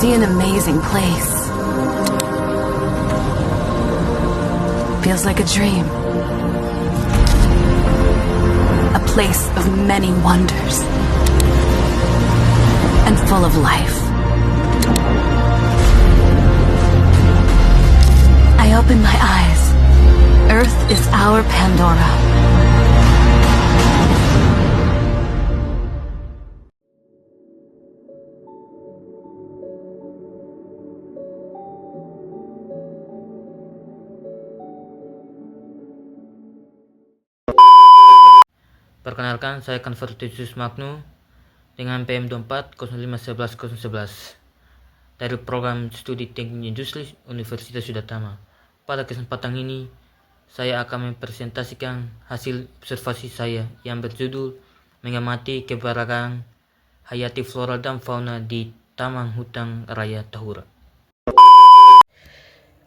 see an amazing place. Feels like a dream. A place of many wonders. And full of life. I open my eyes. Earth is our Pandora. Perkenalkan, saya Convertius Magnu dengan PM24 0511 dari program studi teknik industri Universitas Sudatama. Pada kesempatan ini, saya akan mempresentasikan hasil observasi saya yang berjudul mengamati keberadaan hayati flora dan fauna di Taman Hutan Raya Tahura.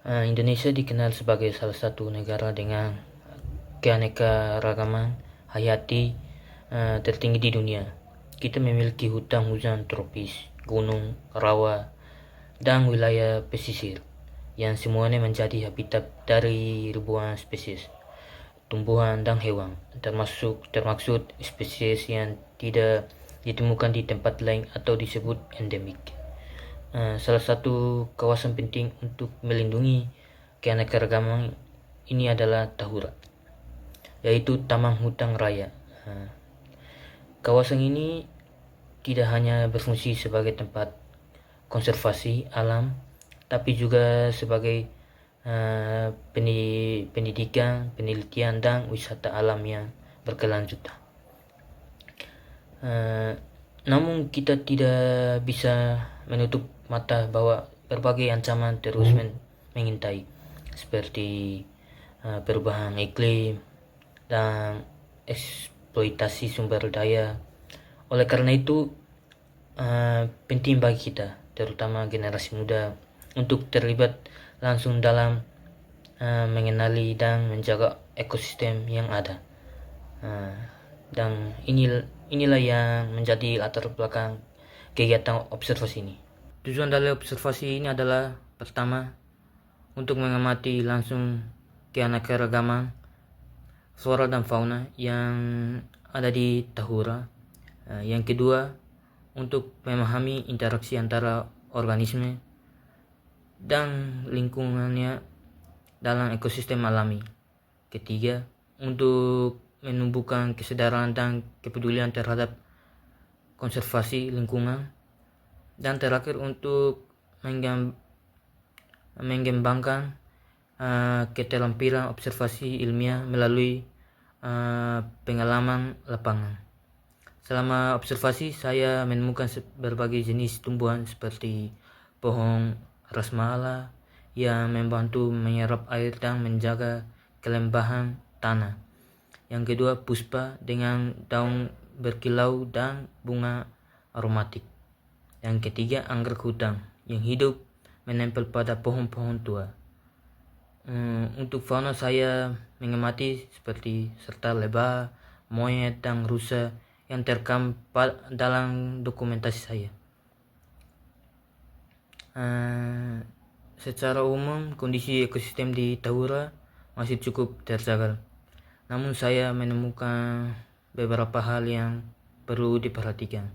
Indonesia dikenal sebagai salah satu negara dengan keanekaragaman hayati tertinggi di dunia. Kita memiliki hutan hujan tropis, gunung, rawa, dan wilayah pesisir yang semuanya menjadi habitat dari ribuan spesies tumbuhan dan hewan, termasuk spesies yang tidak ditemukan di tempat lain atau disebut endemik. Salah satu kawasan penting untuk melindungi keanekaragaman ini adalah Tahura, yaitu Taman Hutan Raya. Kawasan ini tidak hanya berfungsi sebagai tempat konservasi alam, tapi juga sebagai pendidikan, penelitian, dan wisata alam yang berkelanjutan. Namun kita tidak bisa menutup mata bahwa berbagai ancaman terus mengintai, seperti perubahan iklim dan eksploitasi sumber daya. Oleh karena itu, penting bagi kita, terutama generasi muda, untuk terlibat langsung dalam mengenali dan menjaga ekosistem yang ada. Dan inilah yang menjadi latar belakang kegiatan observasi ini. Tujuan dari observasi ini adalah, pertama, untuk mengamati langsung keanekaragaman flora dan fauna yang ada di Tahura. Yang kedua, untuk memahami interaksi antara organisme dan lingkungannya dalam ekosistem alami. Ketiga, untuk menumbuhkan kesadaran dan kepedulian terhadap konservasi lingkungan. Dan terakhir, untuk mengembangkan keterampilan observasi ilmiah melalui pengalaman lapangan. Selama observasi, saya menemukan berbagai jenis tumbuhan seperti pohon rasmala yang membantu menyerap air dan menjaga kelembahan tanah. Yang kedua, puspa dengan daun berkilau dan bunga aromatik. Yang ketiga, anggrek hutan yang hidup menempel pada pohon-pohon tua. Untuk fauna, saya mengamati seperti serta lebah, monyet, dan rusa yang terekam dalam dokumentasi saya. Secara umum, kondisi ekosistem di Tahura masih cukup terjaga. Namun saya menemukan beberapa hal yang perlu diperhatikan,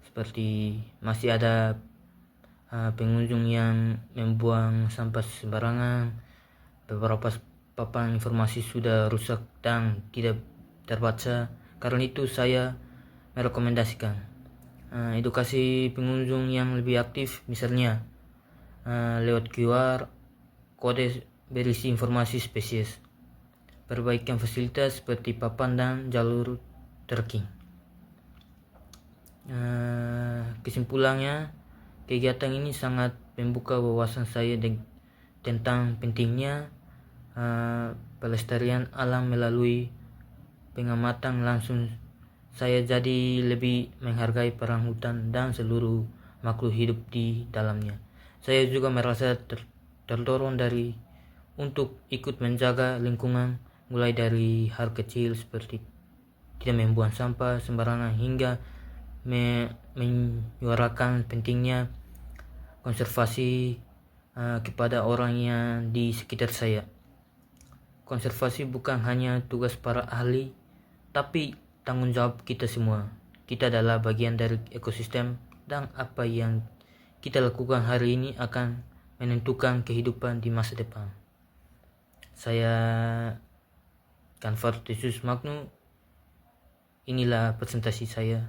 seperti masih ada pengunjung yang membuang sampah sembarangan, beberapa papan informasi sudah rusak dan tidak terbaca. Karena itu saya merekomendasikan edukasi pengunjung yang lebih aktif, misalnya lewat QR, kode berisi informasi spesies, perbaikan fasilitas seperti papan dan jalur trekking. Kesimpulannya, kegiatan ini sangat membuka wawasan saya tentang pentingnya pelestarian alam melalui pengamatan langsung. Saya jadi lebih menghargai peran hutan dan seluruh makhluk hidup di dalamnya. Saya juga merasa terdorong untuk ikut menjaga lingkungan, mulai dari hal kecil seperti tidak membuang sampah sembarangan hingga menyuarakan pentingnya konservasi kepada orang yang di sekitar saya. Konservasi bukan hanya tugas para ahli, tapi tanggung jawab kita semua. Kita adalah bagian dari ekosistem, dan apa yang kita lakukan hari ini akan menentukan kehidupan di masa depan. Saya Canvarus Magnu, inilah presentasi saya.